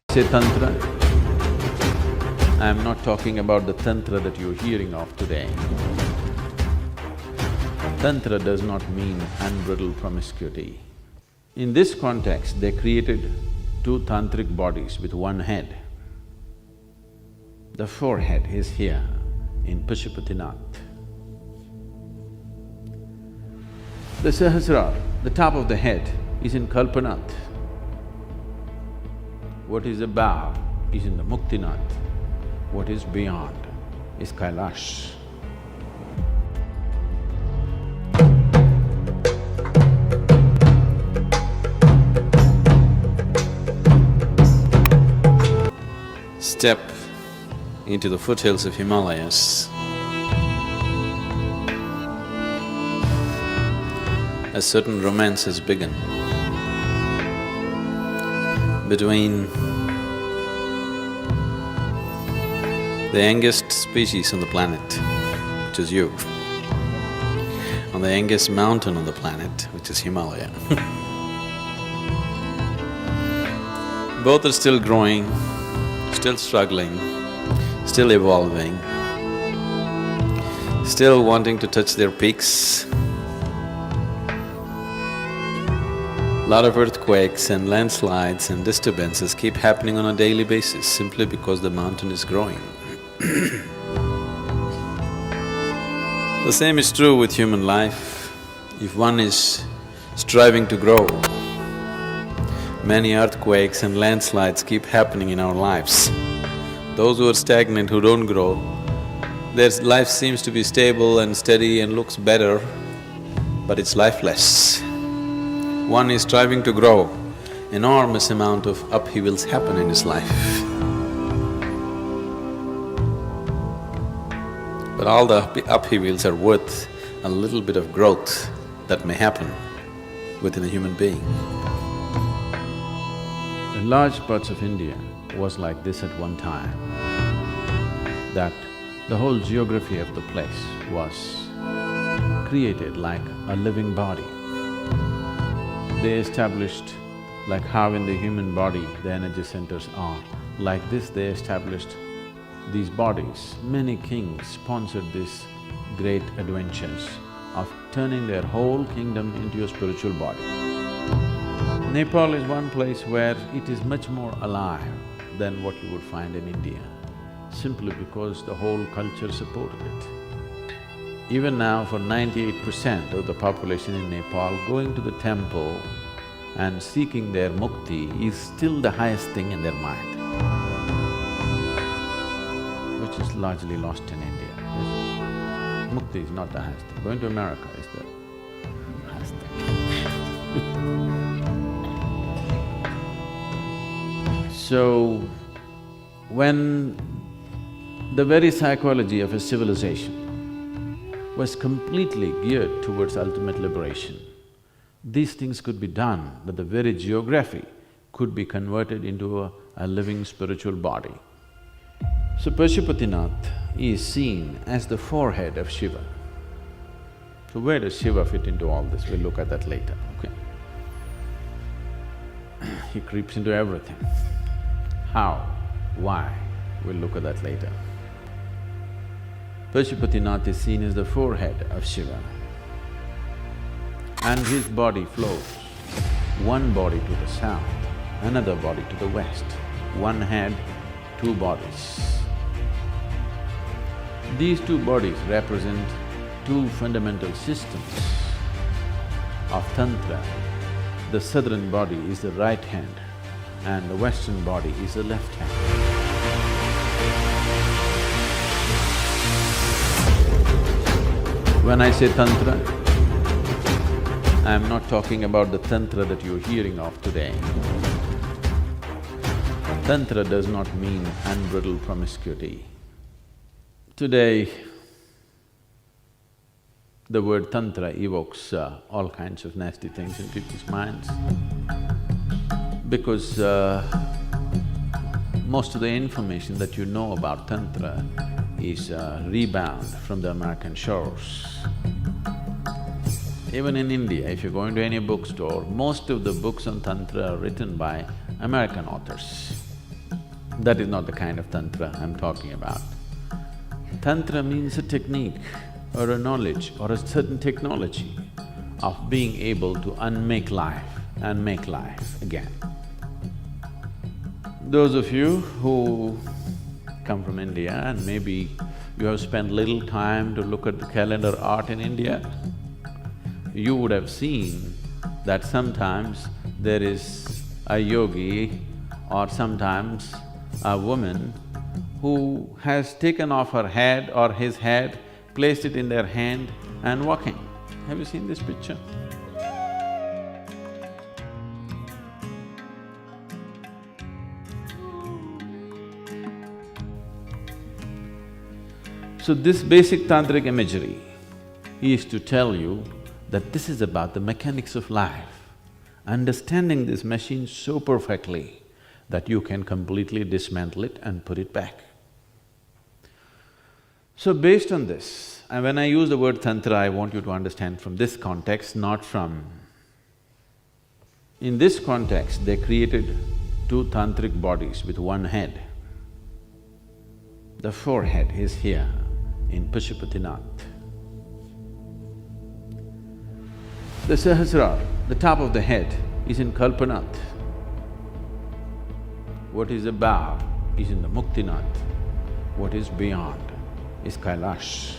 Say Tantra, I am not talking about the Tantra that you're hearing of today. Tantra does not mean unbridled promiscuity. In this context, they created two tantric bodies with one head. The forehead is here in Pashupatinath. The Sahasrara, the top of the head, is in Kalpanath. What is above is in the Muktinath. What is beyond is Kailash. Step into the foothills of Himalayas. A certain romance has begun between the youngest species on the planet, which is you, and the youngest mountain on the planet, which is Himalaya. Both are still growing, still struggling, still evolving, still wanting to touch their peaks. Lot of earthquakes and landslides and disturbances keep happening on a daily basis simply because the mountain is growing. The same is true with human life. If one is striving to grow, many earthquakes and landslides keep happening in our lives. Those who are stagnant, who don't grow, their life seems to be stable and steady and looks better, but it's lifeless. One is striving to grow, enormous amount of upheavals happen in his life. But all the upheavals are worth a little bit of growth that may happen within a human being. The large parts of India was like this at one time, that the whole geography of the place was created like a living body. They established, like how in the human body the energy centers are, like this they established these bodies. Many kings sponsored these great adventures of turning their whole kingdom into a spiritual body. Nepal is one place where it is much more alive than what you would find in India, simply because the whole culture supported it. Even now, for 98% of the population in Nepal, going to the temple and seeking their mukti is still the highest thing in their mind, which is largely lost in India. Mukti is not the highest thing. Going to America is the highest thing. So, when the very psychology of a civilization was completely geared towards ultimate liberation, these things could be done, but the very geography could be converted into a living spiritual body. So Pashupatinath is seen as the forehead of Shiva. So where does Shiva fit into all this? We'll look at that later, okay? He creeps into everything. How? Why? We'll look at that later. Pashupatinath is seen as the forehead of Shiva, and his body flows, one body to the south, another body to the west, one head, two bodies. These two bodies represent two fundamental systems of Tantra. The southern body is the right hand and the western body is the left hand. When I say Tantra, I am not talking about the Tantra that you're hearing of today. Tantra does not mean unbridled promiscuity. Today, the word Tantra evokes all kinds of nasty things in people's minds because most of the information that you know about Tantra is rebound from the American shores. Even in India, if you go into any bookstore, most of the books on Tantra are written by American authors. That is not the kind of tantra I'm talking about. Tantra means a technique or a knowledge or a certain technology of being able to unmake life and make life again. Those of you who come from India and maybe you have spent little time to look at the calendar art in India, you would have seen that sometimes there is a yogi or sometimes a woman who has taken off her head or his head, placed it in their hand and walking. Have you seen this picture? So this basic tantric imagery is to tell you that this is about the mechanics of life, understanding this machine so perfectly that you can completely dismantle it and put it back. So based on this, and when I use the word tantra, I want you to understand from this context, not from… In this context, they created two tantric bodies with one head. The forehead is here in Pashupatinath. The Sahasrara, the top of the head, is in Kalpanath. What is above is in the Muktinath. What is beyond is Kailash.